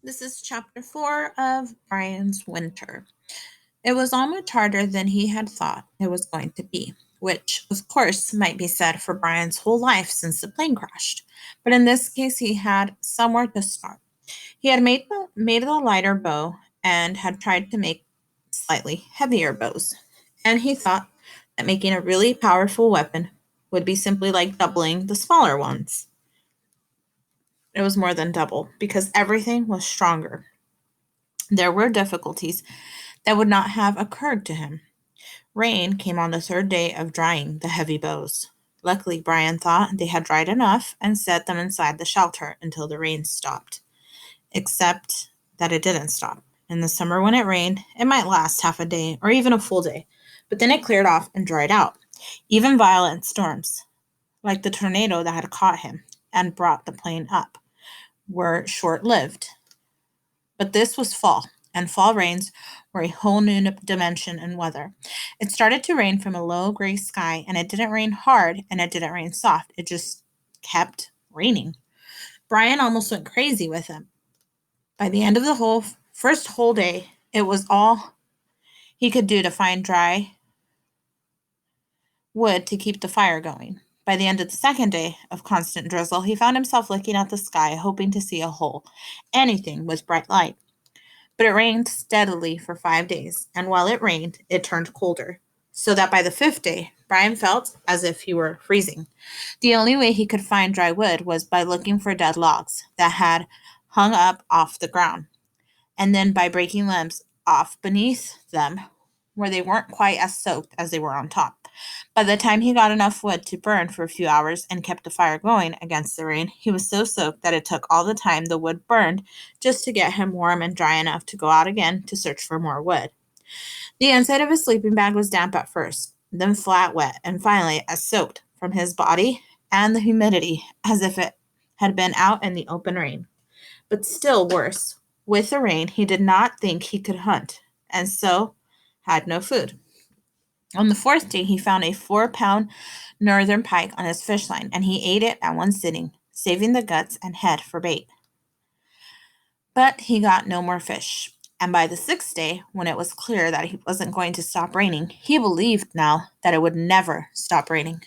This is chapter 4 of Brian's Winter. It was all much harder than he had thought it was going to be, which, of course, might be said for Brian's whole life since the plane crashed. But in this case, he had somewhere to start. He had made a lighter bow and had tried to make slightly heavier bows. And he thought that making a really powerful weapon would be simply like doubling the smaller ones. It was more than double because everything was stronger. There were difficulties that would not have occurred to him. Rain came on the third day of drying the heavy bows. Luckily, Brian thought they had dried enough and set them inside the shelter until the rain stopped. Except that it didn't stop. In the summer, when it rained, it might last half a day or even a full day, but then it cleared off and dried out. Even violent storms, like the tornado that had caught him and brought the plane up, were short lived. But this was fall, and fall rains were a whole new dimension in weather. It started to rain from a low gray sky, and it didn't rain hard and it didn't rain soft. It just kept raining. Brian almost went crazy with it. By the end of the first whole day, it was all he could do to find dry wood to keep the fire going. By the end of the second day of constant drizzle, he found himself looking at the sky, hoping to see a hole, anything with bright light. But it rained steadily for 5 days, and while it rained, it turned colder, so that by the fifth day, Brian felt as if he were freezing. The only way he could find dry wood was by looking for dead logs that had hung up off the ground, and then by breaking limbs off beneath them where they weren't quite as soaked as they were on top. By the time he got enough wood to burn for a few hours and kept the fire going against the rain, he was so soaked that it took all the time the wood burned just to get him warm and dry enough to go out again to search for more wood. The inside of his sleeping bag was damp at first, then flat wet, and finally as soaked from his body and the humidity as if it had been out in the open rain. But still worse, with the rain, he did not think he could hunt, and so had no food. On the fourth day, he found a 4-pound northern pike on his fish line, and he ate it at one sitting, saving the guts and head for bait. But he got no more fish, and by the sixth day, when it was clear that it wasn't going to stop raining, he believed now that it would never stop raining.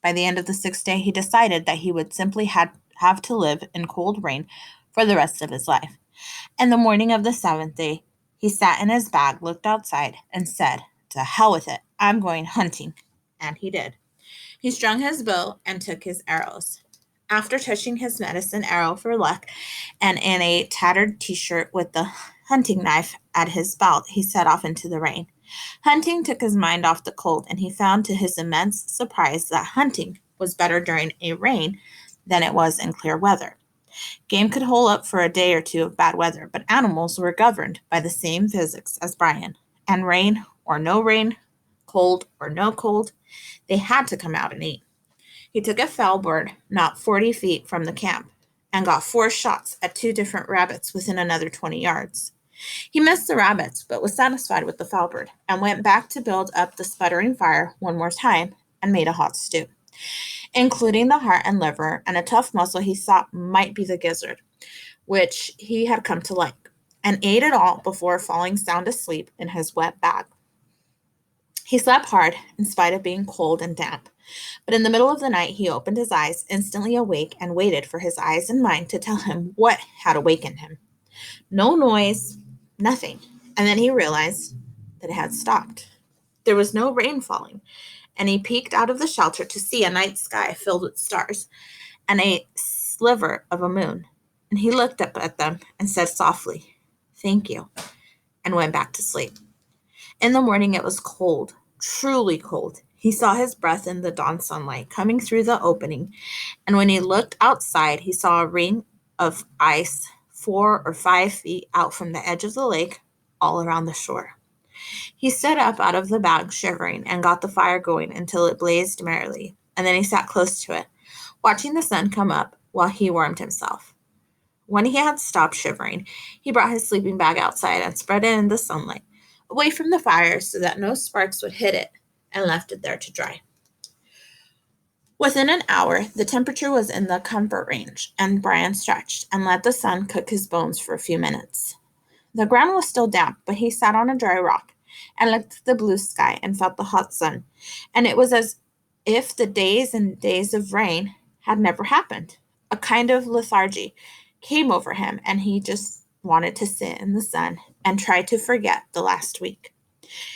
By the end of the sixth day, he decided that he would simply have to live in cold rain for the rest of his life. And the morning of the seventh day, he sat in his bag, looked outside, and said, "To hell with it, I'm going hunting." And he did. He strung his bow and took his arrows. After touching his medicine arrow for luck and in a tattered t-shirt with the hunting knife at his belt, he set off into the rain. Hunting took his mind off the cold, and he found to his immense surprise that hunting was better during a rain than it was in clear weather. Game could hold up for a day or two of bad weather, but animals were governed by the same physics as Brian, and rain or no rain, cold or no cold, they had to come out and eat. He took a fowl bird not 40 feet from the camp and got 4 shots at 2 different rabbits within another 20 yards. He missed the rabbits, but was satisfied with the fowl bird and went back to build up the sputtering fire one more time and made a hot stew, including the heart and liver and a tough muscle he thought might be the gizzard, which he had come to like, and ate it all before falling sound asleep in his wet bag. He slept hard in spite of being cold and damp, but in the middle of the night he opened his eyes, instantly awake, and waited for his eyes and mind to tell him what had awakened him. No noise, nothing, and then he realized that it had stopped. There was no rain falling, and he peeked out of the shelter to see a night sky filled with stars and a sliver of a moon. And he looked up at them and said softly, "Thank you," and went back to sleep. In the morning it was cold, truly cold. He saw his breath in the dawn sunlight coming through the opening, and when he looked outside, he saw a ring of ice 4 or 5 feet out from the edge of the lake all around the shore. He stood up out of the bag, shivering, and got the fire going until it blazed merrily, and then he sat close to it, watching the sun come up while he warmed himself. When he had stopped shivering, he brought his sleeping bag outside and spread it in the sunlight, away from the fire so that no sparks would hit it, and left it there to dry. Within an hour, the temperature was in the comfort range, and Brian stretched and let the sun cook his bones for a few minutes. The ground was still damp, but he sat on a dry rock and looked at the blue sky and felt the hot sun, and it was as if the days and days of rain had never happened. A kind of lethargy came over him, and he just wanted to sit in the sun and try to forget the last week.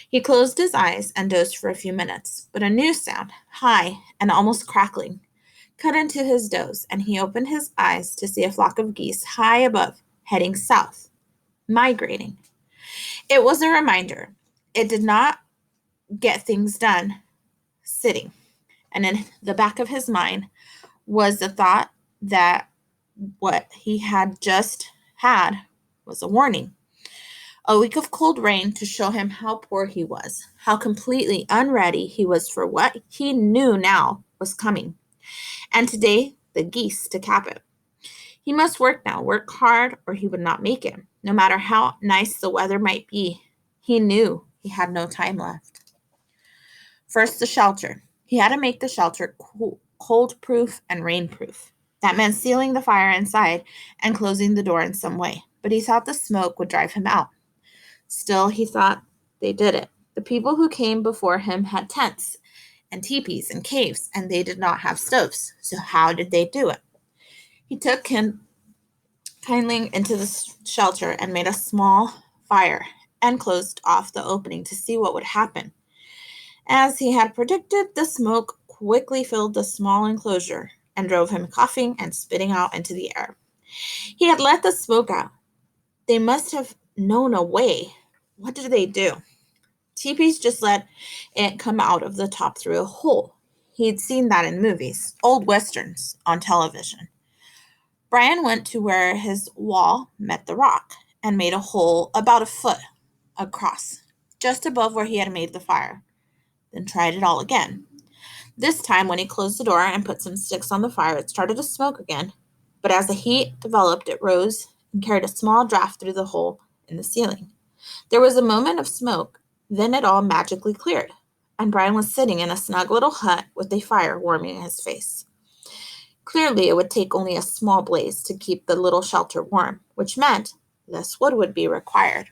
He closed his eyes and dozed for a few minutes, but a new sound, high and almost crackling, cut into his doze, and he opened his eyes to see a flock of geese high above, heading south, migrating. It was a reminder. It did not get things done sitting. And in the back of his mind was the thought that what he had just had was a warning. A week of cold rain to show him how poor he was, how completely unready he was for what he knew now was coming. And today, the geese to cap it. He must work now, work hard, or he would not make it. No matter how nice the weather might be, he knew he had no time left. First, the shelter. He had to make the shelter cold-proof and rain-proof. That meant sealing the fire inside and closing the door in some way. But he thought the smoke would drive him out. Still, he thought they did it. The people who came before him had tents and teepees and caves, and they did not have stoves. So how did they do it? He took him kindly into the shelter and made a small fire and closed off the opening to see what would happen. As he had predicted, the smoke quickly filled the small enclosure and drove him coughing and spitting out into the air. He had let the smoke out. They must have known a way. What did they do? Teepees just let it come out of the top through a hole. He'd seen that in movies, old westerns, on television. Brian went to where his wall met the rock and made a hole about a foot across, just above where he had made the fire. Then tried it all again. This time, when he closed the door and put some sticks on the fire, it started to smoke again. But as the heat developed, it rose and carried a small draft through the hole in the ceiling. There was a moment of smoke, then it all magically cleared, and Brian was sitting in a snug little hut with a fire warming his face. Clearly, it would take only a small blaze to keep the little shelter warm, which meant less wood would be required.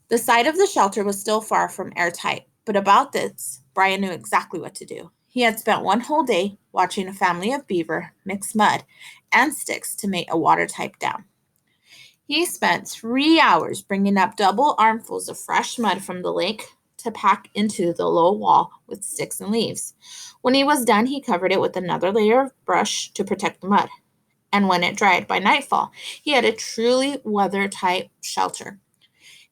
The side of the shelter was still far from airtight, but about this, Brian knew exactly what to do. He had spent one whole day watching a family of beaver mix mud and sticks to make a watertight dam. He spent 3 hours bringing up double armfuls of fresh mud from the lake to pack into the low wall with sticks and leaves. When he was done, he covered it with another layer of brush to protect the mud. And when it dried by nightfall, he had a truly weather-tight shelter.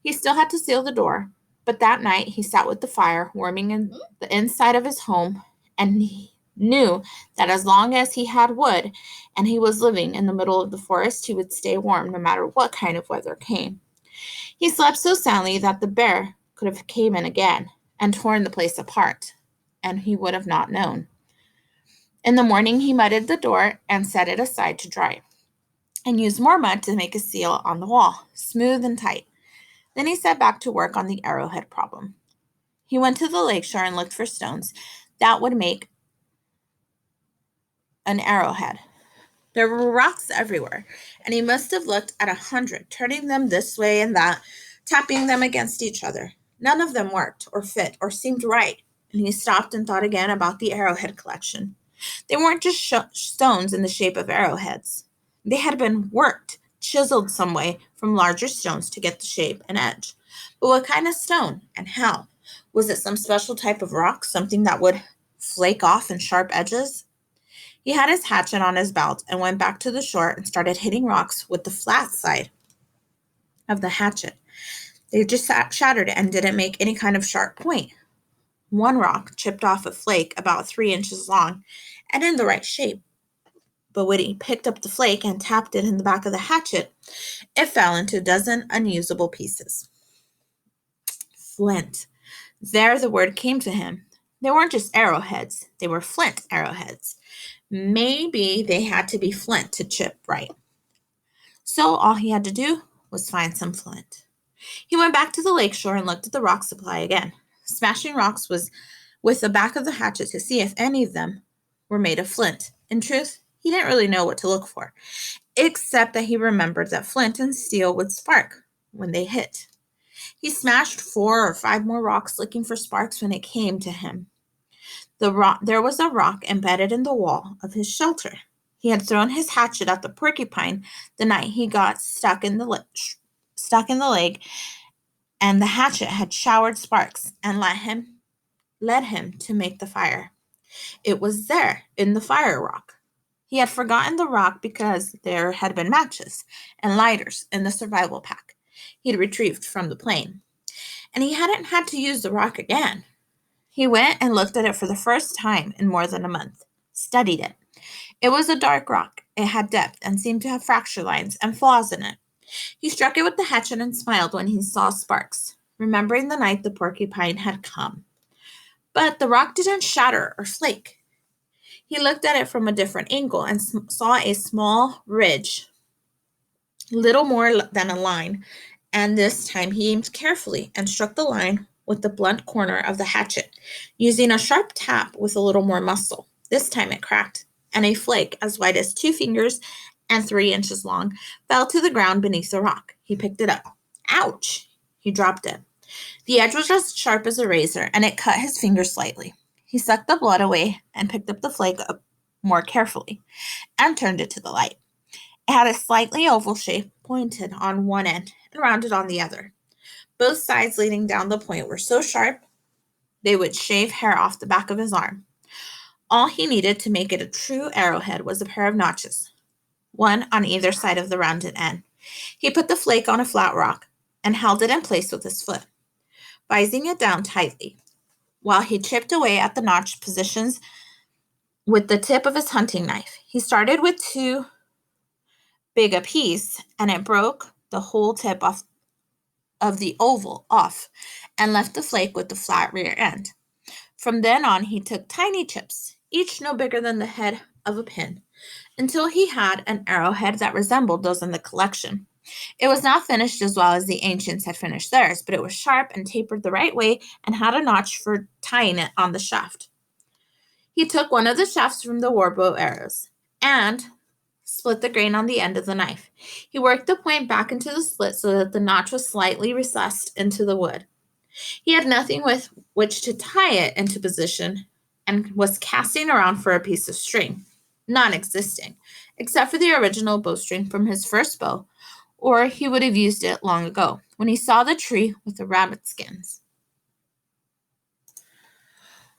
He still had to seal the door, but that night he sat with the fire warming in the inside of his home, and he knew that as long as he had wood and he was living in the middle of the forest, he would stay warm no matter what kind of weather came. He slept so soundly that the bear could have came in again and torn the place apart, and he would have not known. In the morning, he mudded the door and set it aside to dry, and used more mud to make a seal on the wall, smooth and tight. Then he set back to work on the arrowhead problem. He went to the lakeshore and looked for stones that would make an arrowhead. There were rocks everywhere, and he must have looked at 100, turning them this way and that, tapping them against each other. None of them worked or fit or seemed right, and he stopped and thought again about the arrowhead collection. They weren't just stones in the shape of arrowheads. They had been worked, chiseled some way from larger stones to get the shape and edge. But what kind of stone and how? Was it some special type of rock, something that would flake off in sharp edges? He had his hatchet on his belt and went back to the shore and started hitting rocks with the flat side of the hatchet. They just shattered and didn't make any kind of sharp point. One rock chipped off a flake about 3 inches long and in the right shape. But when he picked up the flake and tapped it in the back of the hatchet, it fell into a dozen unusable pieces. Flint. There the word came to him. They weren't just arrowheads. They were flint arrowheads. Maybe they had to be flint to chip right. So all he had to do was find some flint. He went back to the lakeshore and looked at the rock supply again, smashing rocks was with the back of the hatchet to see if any of them were made of flint. In truth, he didn't really know what to look for, except that he remembered that flint and steel would spark when they hit. He smashed 4 or 5 more rocks looking for sparks when it came to him. There was a rock embedded in the wall of his shelter. He had thrown his hatchet at the porcupine the night he got stuck in the leg, and the hatchet had showered sparks and led him to make the fire. It was there in the fire rock. He had forgotten the rock because there had been matches and lighters in the survival pack he'd retrieved from the plane, and he hadn't had to use the rock again. He went and looked at it for the first time in more than a month, studied it. It was a dark rock. It had depth and seemed to have fracture lines and flaws in it. He struck it with the hatchet and smiled when he saw sparks, remembering the night the porcupine had come. But the rock didn't shatter or flake. He looked at it from a different angle and saw a small ridge, little more than a line, and this time he aimed carefully and struck the line with the blunt corner of the hatchet, using a sharp tap with a little more muscle. This time it cracked, and a flake as wide as 2 fingers and 3 inches long fell to the ground beneath the rock. He picked it up. Ouch! He dropped it. The edge was as sharp as a razor, and it cut his finger slightly. He sucked the blood away and picked up the flake up more carefully and turned it to the light. It had a slightly oval shape, pointed on one end and rounded on the other. Both sides leading down the point were so sharp they would shave hair off the back of his arm. All he needed to make it a true arrowhead was a pair of notches, one on either side of the rounded end. He put the flake on a flat rock and held it in place with his foot, vising it down tightly, while he chipped away at the notch positions with the tip of his hunting knife. He started with 2 big a piece, and it broke the whole tip of the oval off and left the flake with the flat rear end. From then on, he took tiny chips, each no bigger than the head of a pin, until he had an arrowhead that resembled those in the collection. It was not finished as well as the ancients had finished theirs, but it was sharp and tapered the right way and had a notch for tying it on the shaft. He took one of the shafts from the warbow arrows and split the grain on the end of the knife. He worked the point back into the split so that the notch was slightly recessed into the wood. He had nothing with which to tie it into position and was casting around for a piece of string, non-existing, except for the original bowstring from his first bow, or he would have used it long ago when he saw the tree with the rabbit skins.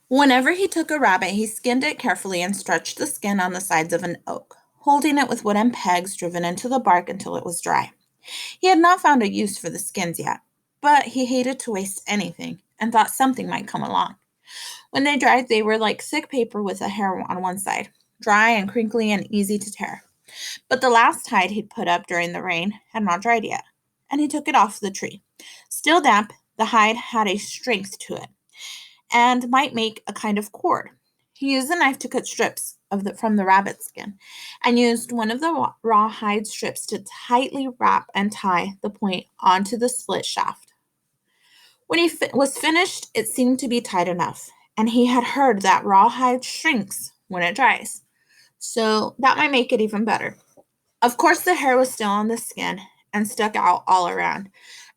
Whenever he took a rabbit, he skinned it carefully and stretched the skin on the sides of an oak, holding it with wooden pegs driven into the bark until it was dry. He had not found a use for the skins yet, but he hated to waste anything and thought something might come along. When they dried, they were like thick paper with a hair on one side, dry and crinkly and easy to tear. But the last hide he'd put up during the rain had not dried yet, and he took it off the tree. Still damp, the hide had a strength to it, and might make a kind of cord. He used a knife to cut strips from the rabbit skin, and used one of the raw hide strips to tightly wrap and tie the point onto the split shaft. When he was finished, it seemed to be tight enough, and he had heard that raw hide shrinks when it dries, so that might make it even better. Of course, the hair was still on the skin and stuck out all around,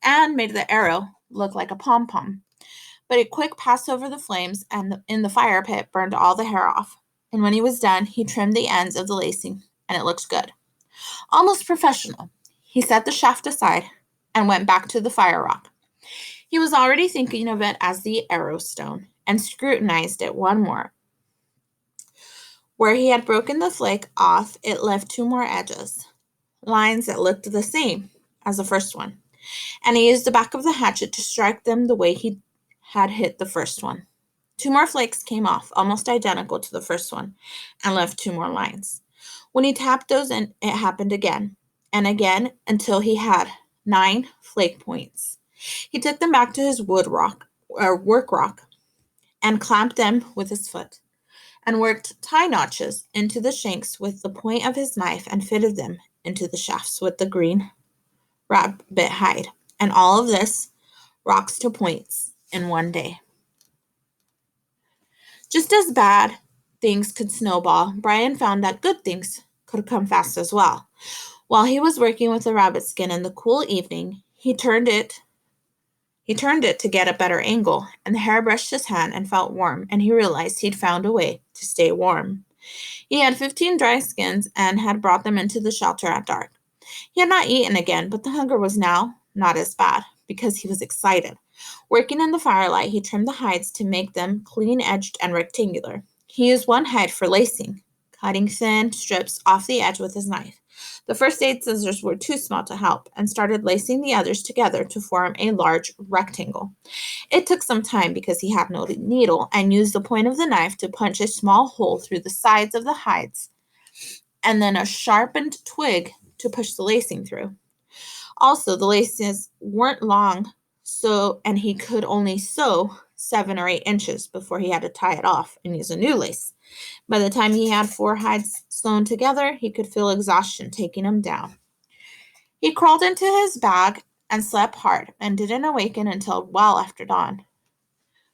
and made the arrow look like a pom-pom. But a quick pass over the flames and in the fire pit burned all the hair off, and when he was done, he trimmed the ends of the lacing, and it looked good. Almost professional. He set the shaft aside and went back to the fire rock. He was already thinking of it as the arrow stone, and scrutinized it one more. Where he had broken the flake off, it left 2 more edges, lines that looked the same as the first one, and he used the back of the hatchet to strike them the way he had hit the first one. 2 more flakes came off, almost identical to the first one, and left 2 more lines. When he tapped those in, it happened again and again until he had 9 flake points. He took them back to his work rock, and clamped them with his foot, and worked tie notches into the shanks with the point of his knife, and fitted them into the shafts with the green rabbit hide. And all of this, rocks to points, in one day. Just as bad things could snowball, Brian found that good things could come fast as well. While he was working with the rabbit skin in the cool evening, he turned it to get a better angle, and the hair brushed his hand and felt warm, and he realized he'd found a way to stay warm. He had 15 dry skins and had brought them into the shelter at dark. He had not eaten again, but the hunger was now not as bad because he was excited. Working in the firelight, he trimmed the hides to make them clean-edged and rectangular. He used one hide for lacing, cutting thin strips off the edge with his knife. The first 8 scissors were too small to help, and started lacing the others together to form a large rectangle. It took some time because he had no needle, and used the point of the knife to punch a small hole through the sides of the hides, and then a sharpened twig to push the lacing through. Also, the laces weren't long, and he could only sew 7 or 8 inches before he had to tie it off and use a new lace. By the time he had 4 hides sewn together, he could feel exhaustion taking him down. He crawled into his bag and slept hard, and didn't awaken until well after dawn.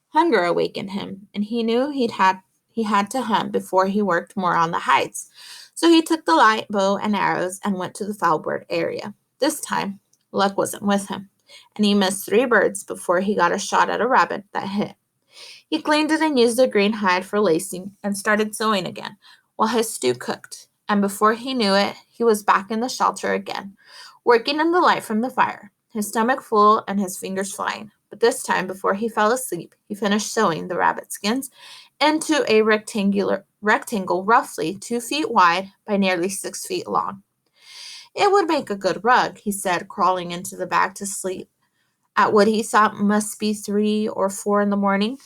Hunger awakened him, and he knew he had to hunt before he worked more on the hides. So he took the light bow and arrows and went to the foulbird area. This time, luck wasn't with him, and he missed 3 birds before he got a shot at a rabbit that hit. He cleaned it and used the green hide for lacing and started sewing again while his stew cooked. And before he knew it, he was back in the shelter again, working in the light from the fire, his stomach full and his fingers flying. But this time, before he fell asleep, he finished sewing the rabbit skins into a rectangle roughly 2 feet wide by nearly 6 feet long. It would make a good rug, he said, crawling into the bag to sleep at what he thought must be 3 or 4 in the morning.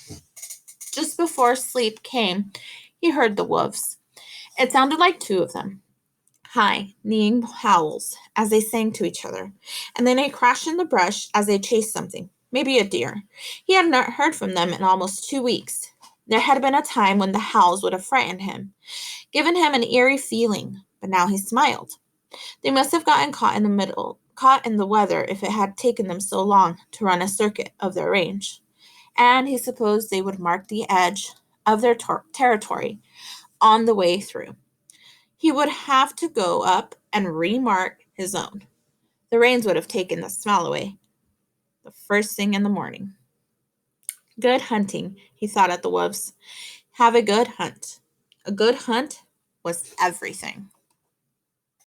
Just before sleep came, he heard the wolves. It sounded like 2 of them. High, neighing howls as they sang to each other, and then a crash in the brush as they chased something, maybe a deer. He had not heard from them in almost 2 weeks. There had been a time when the howls would have frightened him, given him an eerie feeling, but now he smiled. They must have gotten caught in the weather if it had taken them so long to run a circuit of their range. And he supposed they would mark the edge of their territory on the way through. He would have to go up and remark his own. The rains would have taken the smell away the first thing in the morning. Good hunting, he thought at the wolves. Have a good hunt. A good hunt was everything.